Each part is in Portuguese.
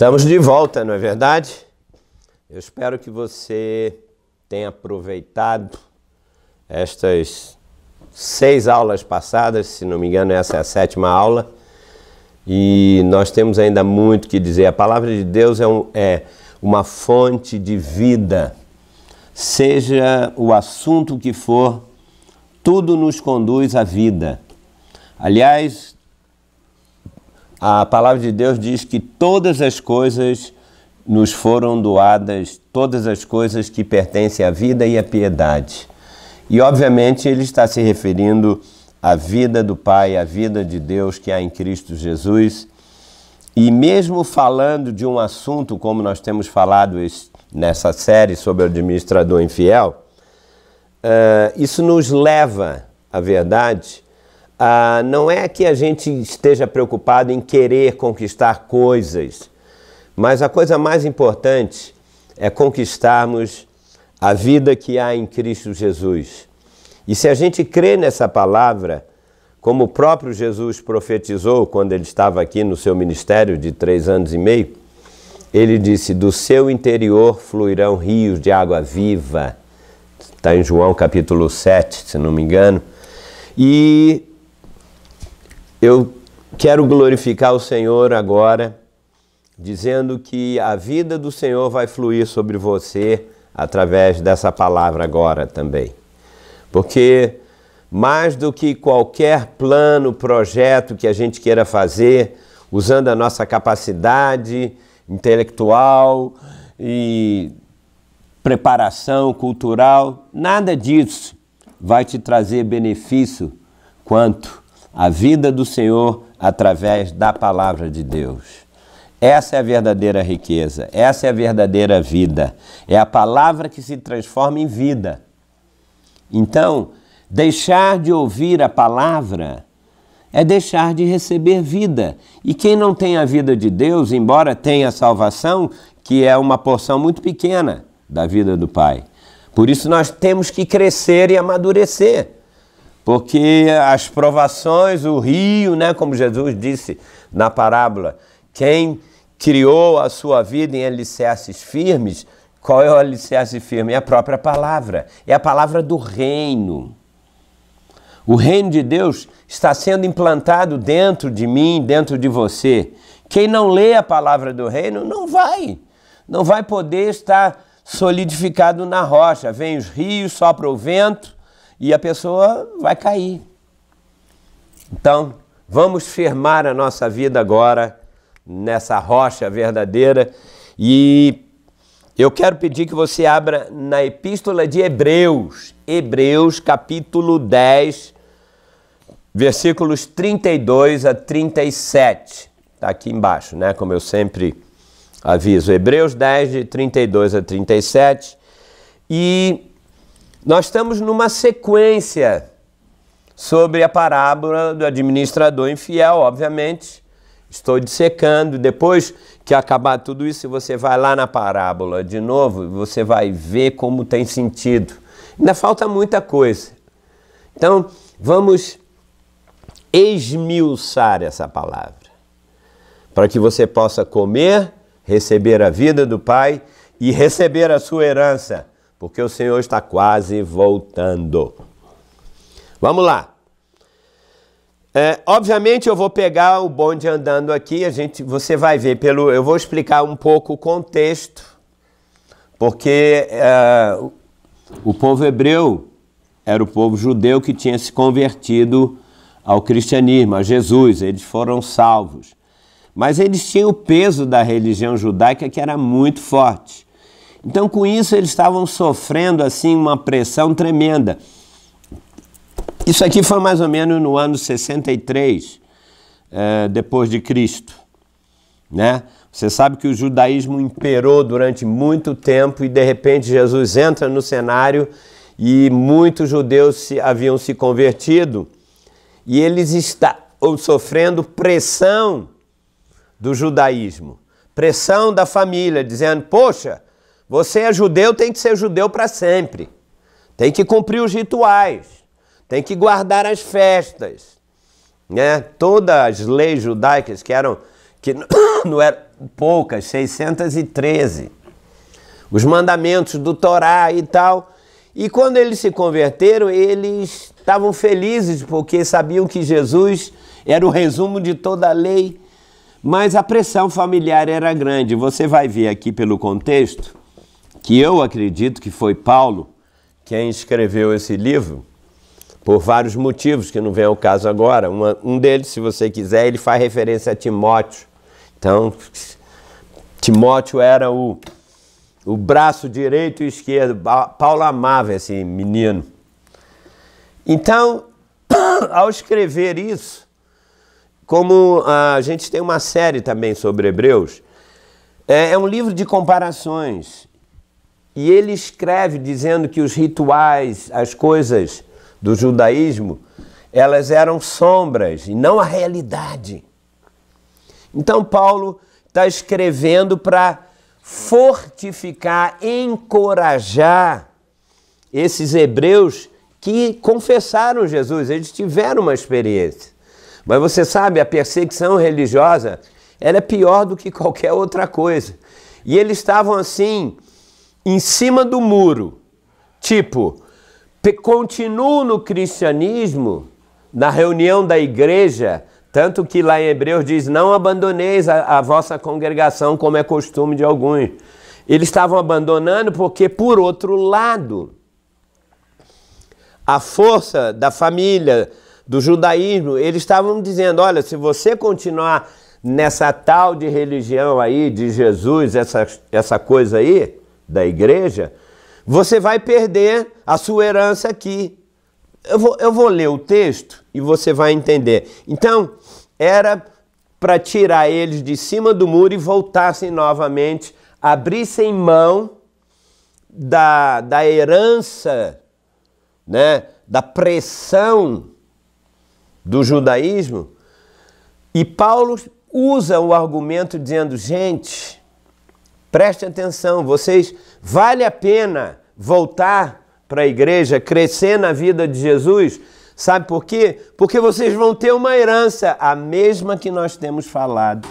Estamos de volta, não é verdade? Eu espero que você tenha aproveitado estas 6 aulas passadas, se não me engano essa é a 7ª aula, e nós temos ainda muito que dizer. A palavra de Deus é uma fonte de vida, seja o assunto que for, tudo nos conduz à vida. Aliás, a palavra de Deus diz que todas as coisas nos foram doadas, todas as coisas que pertencem à vida e à piedade. E obviamente ele está se referindo à vida do Pai, à vida de Deus que há em Cristo Jesus. E mesmo falando de um assunto como nós temos falado nessa série sobre o administrador infiel, isso nos leva, à verdade, não é que a gente esteja preocupado em querer conquistar coisas, mas a coisa mais importante é conquistarmos a vida que há em Cristo Jesus. E se a gente crê nessa palavra, como o próprio Jesus profetizou quando ele estava aqui no seu ministério de 3 anos e meio, ele disse: do seu interior fluirão rios de água viva. Está em João capítulo 7, se não me engano. E eu quero glorificar o Senhor agora, dizendo que a vida do Senhor vai fluir sobre você através dessa palavra agora também. Porque mais do que qualquer plano, projeto que a gente queira fazer, usando a nossa capacidade intelectual e preparação cultural, nada disso vai te trazer benefício quanto a vida do Senhor através da palavra de Deus. Essa é a verdadeira riqueza, essa é a verdadeira vida. É a palavra que se transforma em vida. Então, deixar de ouvir a palavra é deixar de receber vida. E quem não tem a vida de Deus, embora tenha a salvação, que é uma porção muito pequena da vida do Pai. Por isso nós temos que crescer e amadurecer. Porque as provações, o rio, né, como Jesus disse na parábola, quem criou a sua vida em alicerces firmes, qual é o alicerce firme? É a própria palavra, é a palavra do reino. O reino de Deus está sendo implantado dentro de mim, dentro de você. Quem não lê a palavra do reino não vai poder estar solidificado na rocha. Vem os rios, sopra o vento e a pessoa vai cair. Então, vamos firmar a nossa vida agora nessa rocha verdadeira. E eu quero pedir que você abra na Epístola de Hebreus, Hebreus capítulo 10, versículos 32 a 37. Está aqui embaixo, né? Como eu sempre aviso. Hebreus 10, de 32 a 37. E nós estamos numa sequência sobre a parábola do administrador infiel, obviamente. Estou dissecando. Depois que acabar tudo isso, você vai lá na parábola de novo, você vai ver como tem sentido. Ainda falta muita coisa. Então, vamos esmiuçar essa palavra, para que você possa comer, receber a vida do Pai e receber a sua herança, porque o Senhor está quase voltando. Vamos lá. Obviamente eu vou pegar o bonde andando aqui, você vai ver eu vou explicar um pouco o contexto, porque o povo hebreu era o povo judeu que tinha se convertido ao cristianismo, a Jesus, eles foram salvos. Mas eles tinham o peso da religião judaica que era muito forte. Então com isso eles estavam sofrendo assim uma pressão tremenda. Isso aqui foi mais ou menos no ano 63, depois de Cristo, né? Você sabe que o judaísmo imperou durante muito tempo e de repente Jesus entra no cenário e muitos judeus haviam se convertido e eles estavam sofrendo pressão do judaísmo, pressão da família, dizendo: poxa, você é judeu, tem que ser judeu para sempre, tem que cumprir os rituais, tem que guardar as festas, né? Todas as leis judaicas que poucas, 613. Os mandamentos do Torá e tal. E quando eles se converteram, eles estavam felizes porque sabiam que Jesus era o resumo de toda a lei. Mas a pressão familiar era grande. Você vai ver aqui pelo contexto que eu acredito que foi Paulo quem escreveu esse livro, por vários motivos, que não vem ao caso agora. Um deles, se você quiser, ele faz referência a Timóteo. Então, Timóteo era o braço direito e esquerdo. Paulo amava esse menino. Então, ao escrever isso, como a gente tem uma série também sobre Hebreus, é um livro de comparações. E ele escreve dizendo que os rituais, as coisas do judaísmo, elas eram sombras e não a realidade. Então Paulo está escrevendo para fortificar, encorajar esses hebreus que confessaram Jesus, eles tiveram uma experiência. Mas você sabe, a perseguição religiosa, ela é pior do que qualquer outra coisa. E eles estavam assim, em cima do muro, tipo, continuo no cristianismo, na reunião da igreja, tanto que lá em Hebreus diz, não abandoneis a vossa congregação, como é costume de alguns. Eles estavam abandonando porque, por outro lado, a força da família, do judaísmo, eles estavam dizendo, olha, se você continuar nessa tal de religião aí, de Jesus, essa coisa aí, da igreja, você vai perder a sua herança aqui. Eu vou ler o texto e você vai entender. Então, era para tirar eles de cima do muro e voltassem novamente, abrissem mão da herança, né, da pressão do judaísmo. E Paulo usa o argumento dizendo, gente, preste atenção, vale a pena voltar para a igreja, crescer na vida de Jesus, sabe por quê? Porque vocês vão ter uma herança, a mesma que nós temos falado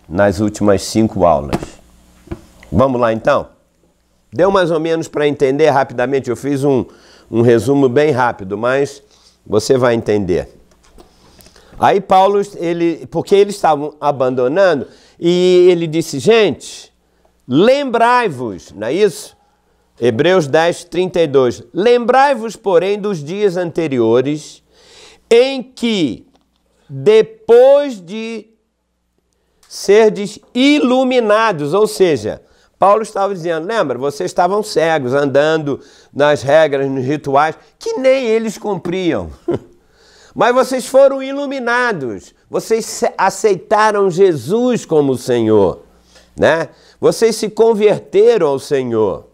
nas últimas 5 aulas. Vamos lá então? Deu mais ou menos para entender rapidamente, eu fiz um resumo bem rápido, mas você vai entender. Aí Paulo, porque eles estavam abandonando, e ele disse, gente, lembrai-vos, não é isso? Hebreus 10, 32. Lembrai-vos, porém, dos dias anteriores, em que, depois de serdes iluminados, ou seja, Paulo estava dizendo, lembra, vocês estavam cegos, andando nas regras, nos rituais, que nem eles cumpriam. Mas vocês foram iluminados, vocês aceitaram Jesus como Senhor, né? Vocês se converteram ao Senhor.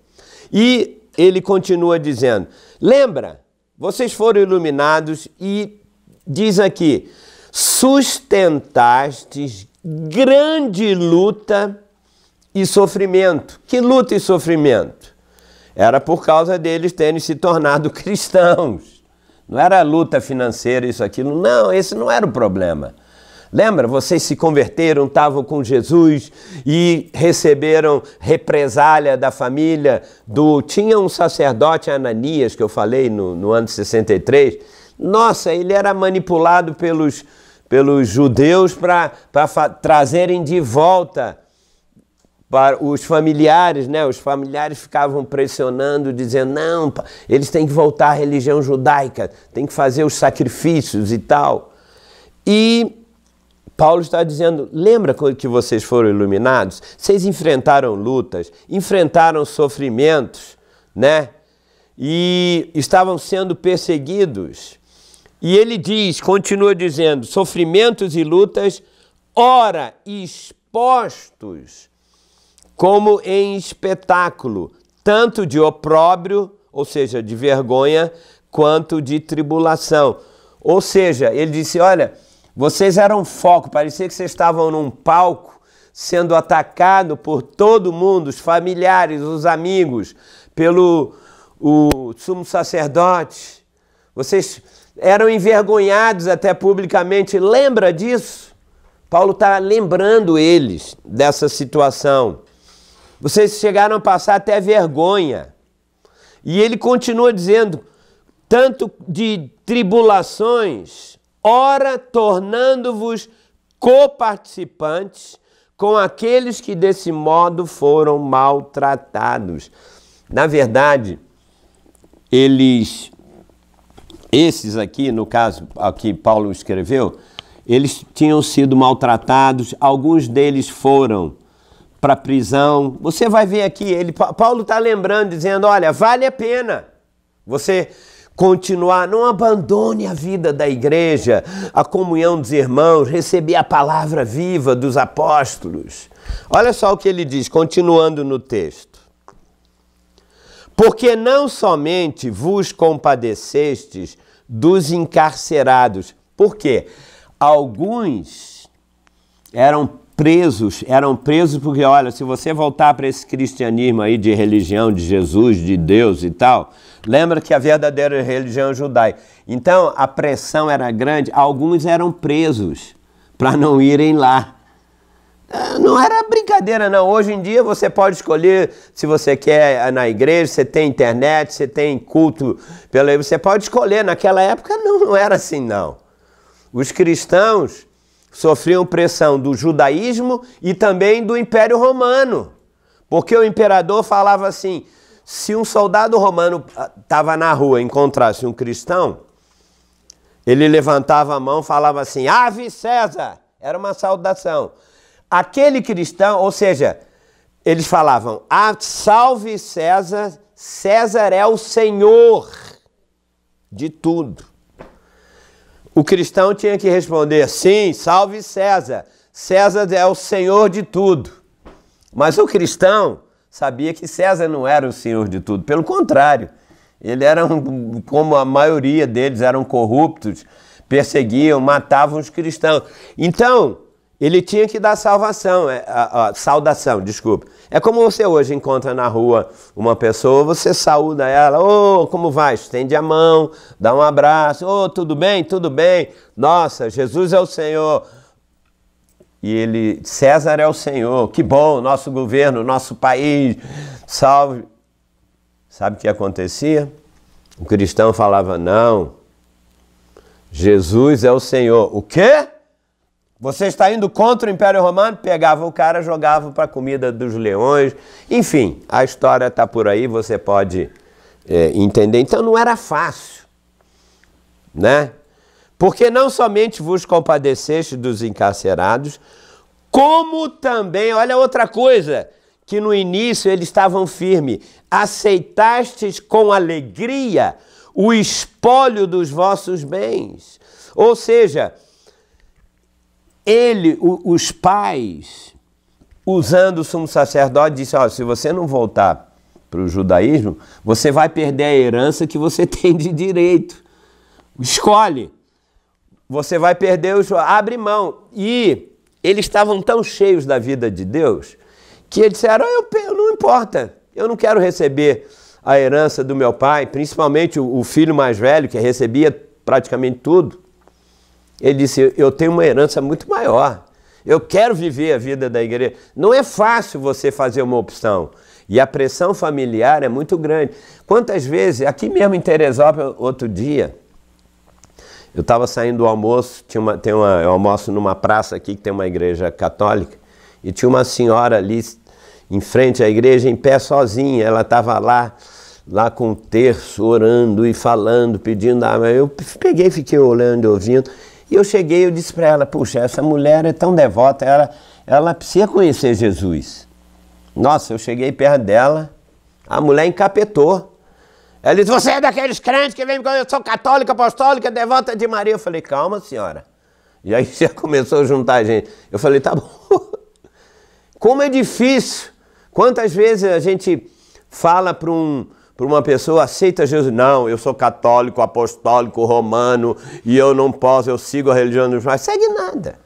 E ele continua dizendo, lembra, vocês foram iluminados e diz aqui, sustentastes grande luta e sofrimento. Que luta e sofrimento? Era por causa deles terem se tornado cristãos. Não era luta financeira, isso, aquilo. Não, esse não era o problema. Lembra? Vocês se converteram, estavam com Jesus e receberam represália da família Tinha um sacerdote, Ananias, que eu falei no ano de 63. Nossa, ele era manipulado pelos judeus para trazerem de volta para os familiares, né? Os familiares ficavam pressionando, dizendo, não, eles têm que voltar à religião judaica, têm que fazer os sacrifícios e tal. E Paulo está dizendo, lembra que vocês foram iluminados? Vocês enfrentaram lutas, enfrentaram sofrimentos, né? E estavam sendo perseguidos. E ele diz, continua dizendo, sofrimentos e lutas, ora expostos como em espetáculo, tanto de opróbrio, ou seja, de vergonha, quanto de tribulação. Ou seja, ele disse, olha, vocês eram foco, parecia que vocês estavam num palco, sendo atacado por todo mundo, os familiares, os amigos, pelo sumo sacerdote. Vocês eram envergonhados até publicamente, lembra disso? Paulo está lembrando eles dessa situação. Vocês chegaram a passar até vergonha. E ele continua dizendo, tanto de tribulações, ora tornando-vos coparticipantes com aqueles que desse modo foram maltratados. Na verdade, esses aqui, no caso aqui Paulo escreveu, eles tinham sido maltratados, alguns deles foram para a prisão. Você vai ver aqui, Paulo está lembrando, dizendo, olha, vale a pena você continuar, não abandone a vida da igreja, a comunhão dos irmãos, receber a palavra viva dos apóstolos. Olha só o que ele diz, continuando no texto. Porque não somente vos compadecestes dos encarcerados. Por quê? Alguns eram presos porque, olha, se você voltar para esse cristianismo aí de religião de Jesus, de Deus e tal, lembra que a verdadeira religião é judaica. Então, a pressão era grande, alguns eram presos para não irem lá. Não era brincadeira, não. Hoje em dia você pode escolher se você quer na igreja, você tem internet, você tem culto, você pode escolher. Naquela época não era assim, não. Os cristãos sofriam pressão do judaísmo e também do Império Romano. Porque o imperador falava assim, se um soldado romano estava na rua e encontrasse um cristão, ele levantava a mão e falava assim, Ave César! Era uma saudação. Aquele cristão, ou seja, eles falavam, salve César, César é o Senhor de tudo. O cristão tinha que responder, sim, salve César, César é o Senhor de tudo. Mas o cristão sabia que César não era o Senhor de tudo, pelo contrário, ele era, como a maioria deles eram corruptos, perseguiam, matavam os cristãos. Então, ele tinha que dar saudação, desculpa. É como você hoje encontra na rua uma pessoa, você saúda ela, como vai? Estende a mão, dá um abraço, tudo bem? Tudo bem? Nossa, Jesus é o Senhor. E César é o Senhor, que bom, nosso governo, nosso país, salve. Sabe o que acontecia? O cristão falava, não, Jesus é o Senhor. O quê? Você está indo contra o Império Romano? Pegava o cara, jogava para a comida dos leões. Enfim, a história está por aí, você pode entender. Então não era fácil, né? Porque não somente vos compadeceste dos encarcerados, como também, olha outra coisa, que no início eles estavam firmes, aceitastes com alegria o espólio dos vossos bens. Ou seja, os pais, usando o sumo sacerdote, disse, se você não voltar para o judaísmo, você vai perder a herança que você tem de direito. Escolhe. Você vai perder, abre mão. E eles estavam tão cheios da vida de Deus, que eles disseram, não importa, eu não quero receber a herança do meu pai, principalmente o filho mais velho, que recebia praticamente tudo. Ele disse, eu tenho uma herança muito maior, eu quero viver a vida da igreja. Não é fácil você fazer uma opção, e a pressão familiar é muito grande. Quantas vezes, aqui mesmo em Teresópolis, outro dia, eu estava saindo do almoço, eu almoço numa praça aqui que tem uma igreja católica, e tinha uma senhora ali em frente à igreja, em pé sozinha, ela estava lá com o terço, orando e falando, pedindo água. Eu peguei, fiquei olhando e ouvindo, e eu cheguei e disse para ela, puxa, essa mulher é tão devota, ela precisa conhecer Jesus. Nossa, eu cheguei perto dela, a mulher encapetou. Ela disse, você é daqueles crentes que vem me eu sou católica, apostólica, devota de Maria. Eu falei, calma, senhora. E aí já começou a juntar gente. Eu falei, tá bom. Como é difícil. Quantas vezes a gente fala para uma pessoa, aceita Jesus? Não, eu sou católico, apostólico, romano, e eu não posso, eu sigo a religião dos pais. Segue nada.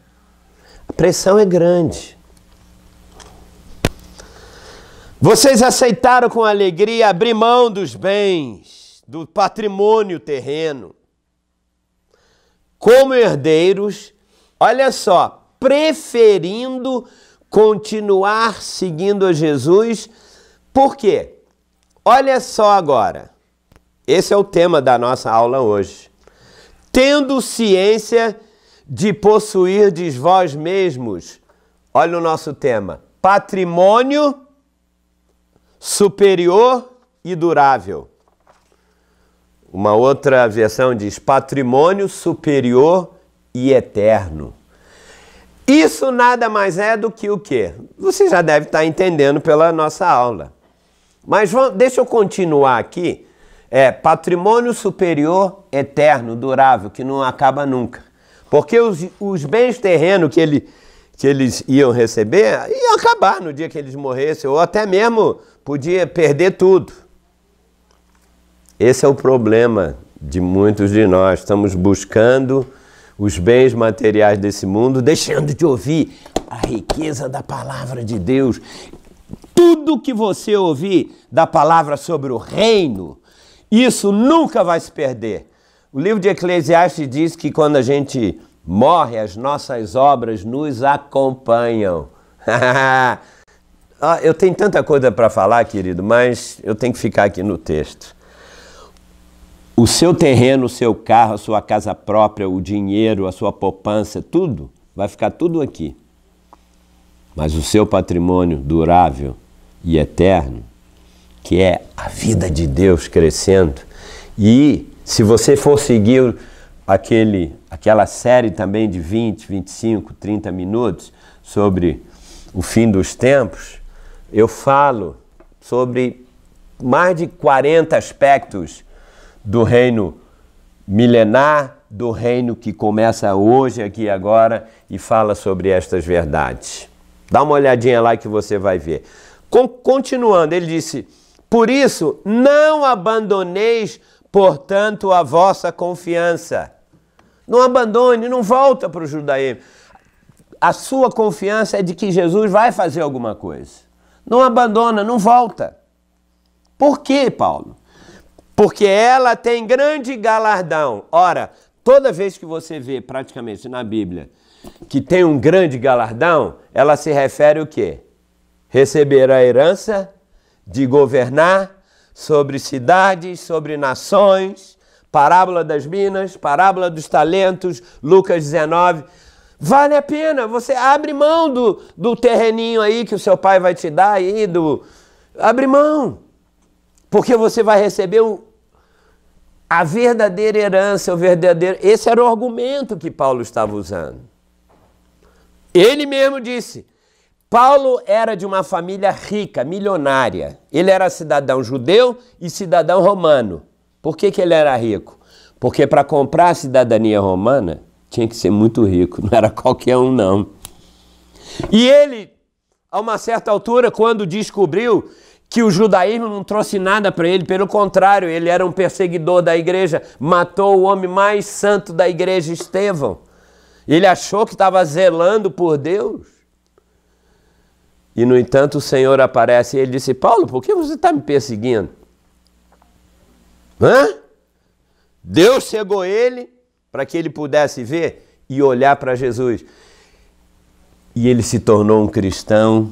A pressão é grande. Vocês aceitaram com alegria abrir mão dos bens, do patrimônio terreno, como herdeiros, olha só, preferindo continuar seguindo a Jesus. Por quê? Olha só agora. Esse é o tema da nossa aula hoje. Tendo ciência de possuirdes vós mesmos. Olha o nosso tema. Patrimônio superior e durável. Uma outra versão diz patrimônio superior e eterno. Isso nada mais é do que o quê? Você já deve estar entendendo pela nossa aula. Mas deixa eu continuar aqui. Patrimônio superior, eterno, durável, que não acaba nunca. Porque os bens terrenos que eles iam receber iam acabar no dia que eles morressem, ou até mesmo podia perder tudo. Esse é o problema de muitos de nós. Estamos buscando os bens materiais desse mundo, deixando de ouvir a riqueza da palavra de Deus. Tudo que você ouvir da palavra sobre o reino, isso nunca vai se perder. O livro de Eclesiastes diz que quando a gente morre, as nossas obras nos acompanham. Eu tenho tanta coisa para falar, querido, mas eu tenho que ficar aqui no texto. O seu terreno, o seu carro, a sua casa própria, o dinheiro, a sua poupança, tudo, vai ficar tudo aqui. Mas o seu patrimônio durável e eterno, que é a vida de Deus crescendo, e se você for seguir aquela série também de 20, 25, 30 minutos sobre o fim dos tempos, eu falo sobre mais de 40 aspectos do reino milenar, do reino que começa hoje, aqui e agora, e fala sobre estas verdades. Dá uma olhadinha lá que você vai ver. Continuando, ele disse, por isso, não abandoneis, portanto, a vossa confiança. Não abandone, não volta para o judaísmo. A sua confiança é de que Jesus vai fazer alguma coisa. Não abandona, não volta. Por quê, Paulo? Porque ela tem grande galardão. Ora, toda vez que você vê praticamente na Bíblia que tem um grande galardão, ela se refere ao quê? Receber a herança de governar sobre cidades, sobre nações, parábola das minas, parábola dos talentos, Lucas 19. Vale a pena, você abre mão do terreninho aí que o seu pai vai te dar aí, abre mão. Porque você vai receber a verdadeira herança, o verdadeiro... Esse era o argumento que Paulo estava usando. Ele mesmo disse, Paulo era de uma família rica, milionária. Ele era cidadão judeu e cidadão romano. Por que ele era rico? Porque para comprar a cidadania romana, tinha que ser muito rico, não era qualquer um não. E ele, a uma certa altura, quando descobriu que o judaísmo não trouxe nada para ele, pelo contrário, ele era um perseguidor da igreja, matou o homem mais santo da igreja, Estevão. Ele achou que estava zelando por Deus. E, no entanto, o Senhor aparece e ele disse, Paulo, por que você está me perseguindo? Deus cegou ele para que ele pudesse ver e olhar para Jesus. E ele se tornou um cristão.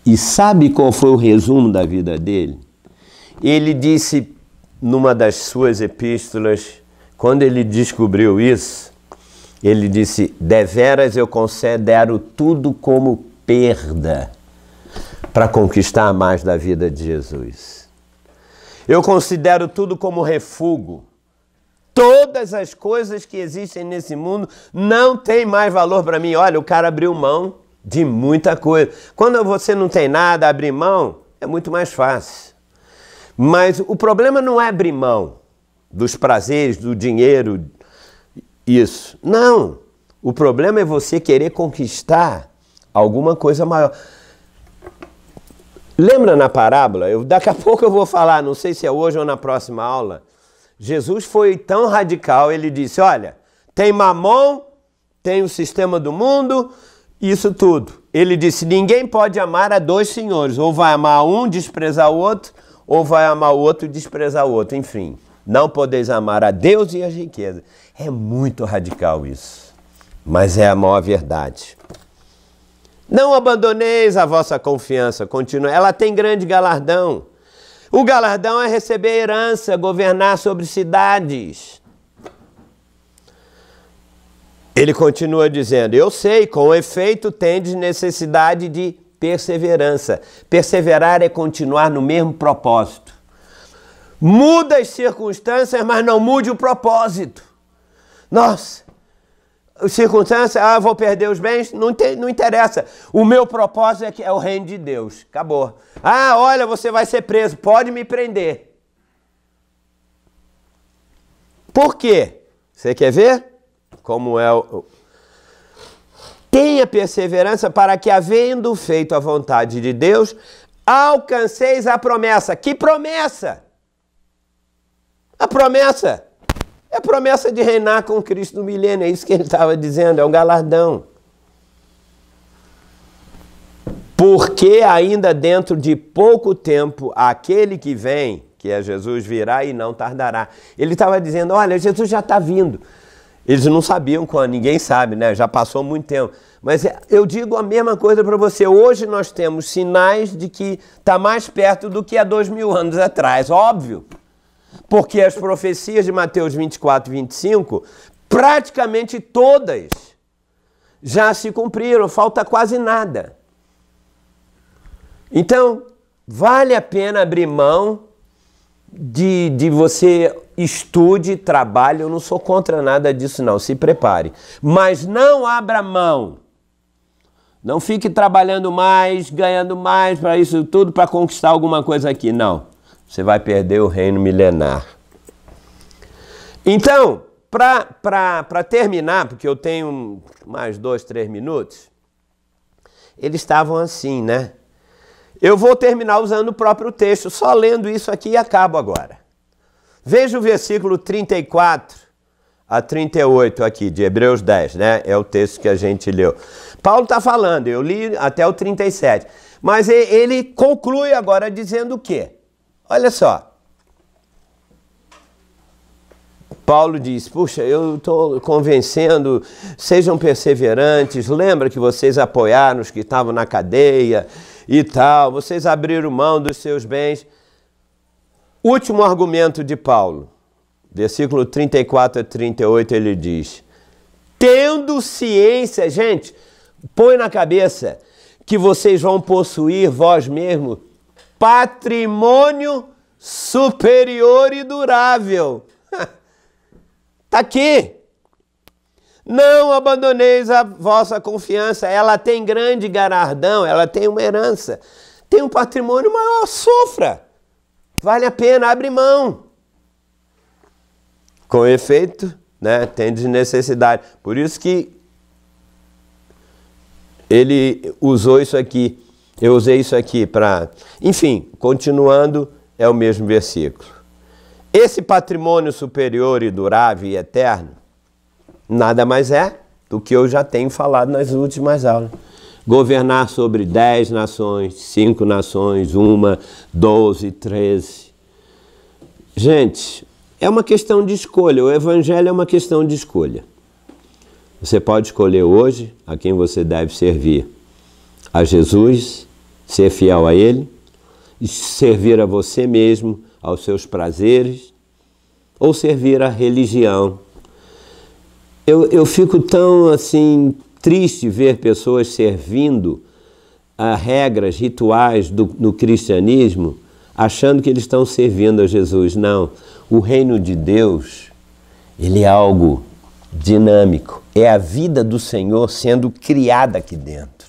E sabe qual foi o resumo da vida dele? Ele disse numa das suas epístolas, quando ele descobriu isso, ele disse, deveras eu considero tudo como perda para conquistar mais da vida de Jesus. Eu considero tudo como refúgio. Todas as coisas que existem nesse mundo não têm mais valor para mim. Olha, o cara abriu mão de muita coisa. Quando você não tem nada, abrir mão é muito mais fácil. Mas o problema não é abrir mão dos prazeres, do dinheiro, isso. Não. O problema é você querer conquistar alguma coisa maior. Lembra na parábola? Daqui a pouco eu vou falar, não sei se é hoje ou na próxima aula. Jesus foi tão radical, ele disse, olha, tem mamon, tem o sistema do mundo, isso tudo. Ele disse, ninguém pode amar a dois senhores, ou vai amar um, desprezar o outro, ou vai amar o outro e desprezar o outro, enfim. Não podeis amar a Deus e as riquezas. É muito radical isso. mas é a maior verdade. Não abandoneis a vossa confiança, continua. Ela tem grande galardão. O galardão é receber herança, governar sobre cidades. Ele continua dizendo, eu sei, com efeito tendes necessidade de perseverança. Perseverar é continuar no mesmo propósito. Muda as circunstâncias, mas não mude o propósito. Nossa, as circunstâncias, vou perder os bens, não interessa. O meu propósito é que é o reino de Deus. Acabou. Olha, você vai ser preso, pode me prender. Por quê? Você quer ver? Como é o... Tenha perseverança para que, havendo feito a vontade de Deus, alcanceis a promessa. Que promessa? A promessa é a promessa de reinar com Cristo no milênio. É isso que ele estava dizendo, é um galardão. Porque ainda dentro de pouco tempo, aquele que vem, que é Jesus, virá e não tardará. Ele estava dizendo, olha, Jesus já está vindo. Eles não sabiam quando, ninguém sabe, né? Já passou muito tempo. Mas eu digo a mesma coisa para você. Hoje nós temos sinais de que está mais perto do que há 2000 anos atrás, óbvio. Porque as profecias de Mateus 24 e 25, praticamente todas já se cumpriram, falta quase nada. Então, vale a pena abrir mão de você estude, trabalhe. Eu não sou contra nada disso não, se prepare. Mas não abra mão. Não fique trabalhando mais, ganhando mais para isso tudo, para conquistar alguma coisa aqui. Não, você vai perder o reino milenar. Então, para terminar, porque eu tenho mais 2, 3 minutos, eles estavam assim, né? Eu vou terminar usando o próprio texto, só lendo isso aqui e acabo agora. Veja o versículo 34 a 38 aqui, de Hebreus 10, né? É o texto que a gente leu. Paulo está falando, eu li até o 37, mas ele conclui agora dizendo o quê? Olha só. Paulo diz, puxa, eu estou convencendo, sejam perseverantes, lembra que vocês apoiaram os que estavam na cadeia e tal, vocês abriram mão dos seus bens. Último argumento de Paulo, versículo 34 a 38, ele diz, tendo ciência, gente, põe na cabeça que vocês vão possuir vós mesmos patrimônio superior e durável. Está aqui. Não abandoneis a vossa confiança, ela tem grande galardão, ela tem uma herança, tem um patrimônio maior, sofra. Vale a pena, abre mão. Com efeito, né, tem necessidade. Por isso que ele usou isso aqui, eu usei isso aqui para... Enfim, continuando, é o mesmo versículo. Esse patrimônio superior e durável e eterno, nada mais é do que eu já tenho falado nas últimas aulas. Governar sobre 10 nações, 5 nações, 1, 12, 13. Gente, é uma questão de escolha. O evangelho é uma questão de escolha. Você pode escolher hoje a quem você deve servir. A Jesus, ser fiel a Ele, e servir a você mesmo, aos seus prazeres, ou servir a religião. Eu fico tão assim triste ver pessoas servindo a regras, rituais no cristianismo, achando que eles estão servindo a Jesus. Não, o reino de Deus, ele é algo dinâmico. É a vida do Senhor sendo criada aqui dentro.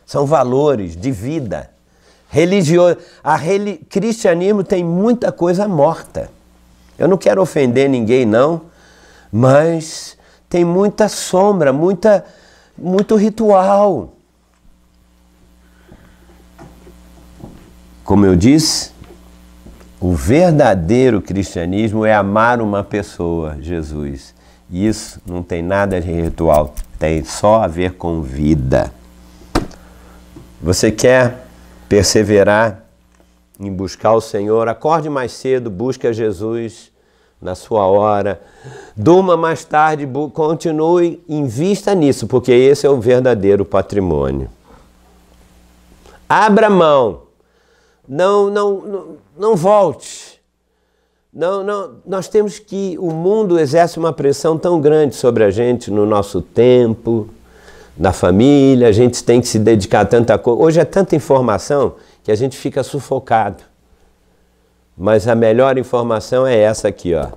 São valores de vida. Cristianismo tem muita coisa morta. Eu não quero ofender ninguém, não, mas tem muita sombra, muito ritual. Como eu disse, o verdadeiro cristianismo é amar uma pessoa, Jesus. E isso não tem nada de ritual, tem só a ver com vida. Você quer perseverar em buscar o Senhor, acorde mais cedo, busque a Jesus, na sua hora. Durma mais tarde, continue, invista nisso, porque esse é o verdadeiro patrimônio. Abra mão, não volte. Nós temos que, o mundo exerce uma pressão tão grande sobre a gente no nosso tempo, na família, a gente tem que se dedicar a tanta coisa. Hoje é tanta informação que a gente fica sufocado. Mas a melhor informação é essa aqui, ó.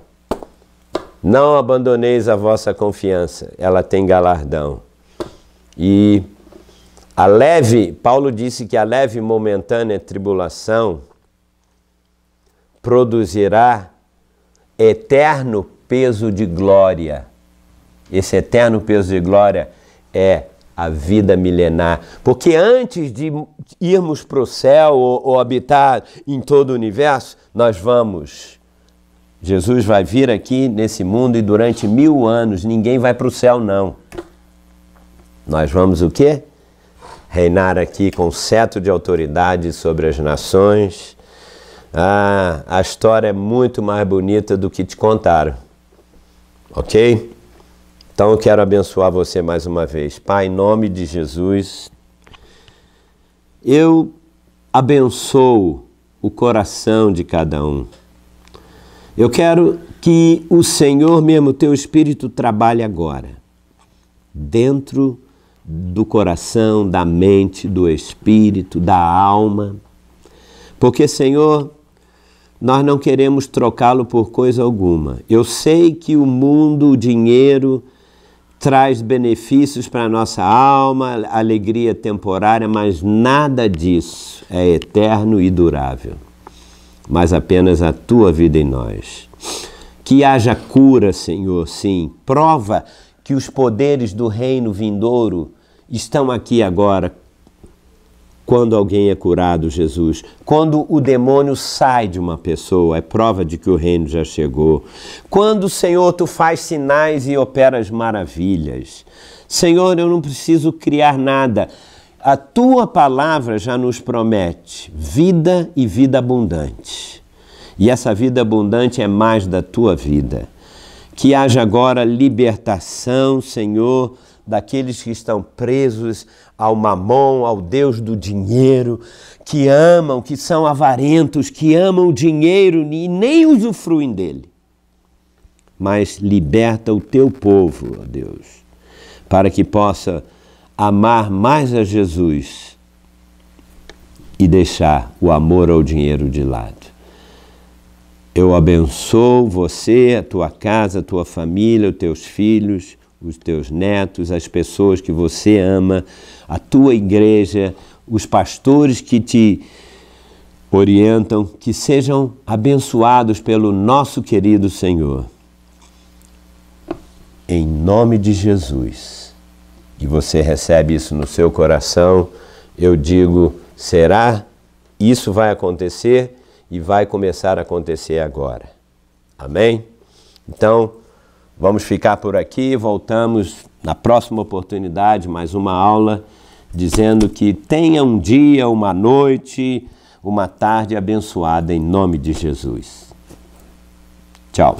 Não abandoneis a vossa confiança, ela tem galardão. E Paulo disse que a leve e momentânea tribulação produzirá eterno peso de glória. Esse eterno peso de glória é a vida milenar. Porque antes de irmos para o céu ou habitar em todo o universo, Jesus vai vir aqui nesse mundo e durante 1000 anos ninguém vai para o céu, não. Nós vamos o quê? Reinar aqui com cetro de autoridade sobre as nações. A história é muito mais bonita do que te contaram. Ok? Então eu quero abençoar você mais uma vez. Pai, em nome de Jesus, eu abençoo o coração de cada um. Eu quero que o Senhor mesmo, o teu Espírito, trabalhe agora, dentro do coração, da mente, do Espírito, da alma. Porque, Senhor, nós não queremos trocá-lo por coisa alguma. Eu sei que o mundo, o dinheiro, traz benefícios para a nossa alma, alegria temporária, mas nada disso é eterno e durável, mas apenas a tua vida em nós. Que haja cura, Senhor, sim. Prova que os poderes do reino vindouro estão aqui agora, quando alguém é curado, Jesus. Quando o demônio sai de uma pessoa, é prova de que o reino já chegou. Quando, Senhor, tu faz sinais e operas maravilhas. Senhor, eu não preciso criar nada. A tua palavra já nos promete vida e vida abundante. E essa vida abundante é mais da tua vida. Que haja agora libertação, Senhor, daqueles que estão presos ao mamon, ao Deus do dinheiro, que amam, que são avarentos, que amam o dinheiro e nem usufruem dele. Mas liberta o teu povo, ó Deus, para que possa amar mais a Jesus e deixar o amor ao dinheiro de lado. Eu abençoo você, a tua casa, a tua família, os teus filhos, os teus netos, as pessoas que você ama, a tua igreja, os pastores que te orientam, que sejam abençoados pelo nosso querido Senhor. Em nome de Jesus, e você recebe isso no seu coração, eu digo, será? Isso vai acontecer e vai começar a acontecer agora. Amém? Então, vamos ficar por aqui, voltamos na próxima oportunidade, mais uma aula, dizendo que tenha um dia, uma noite, uma tarde abençoada em nome de Jesus. Tchau.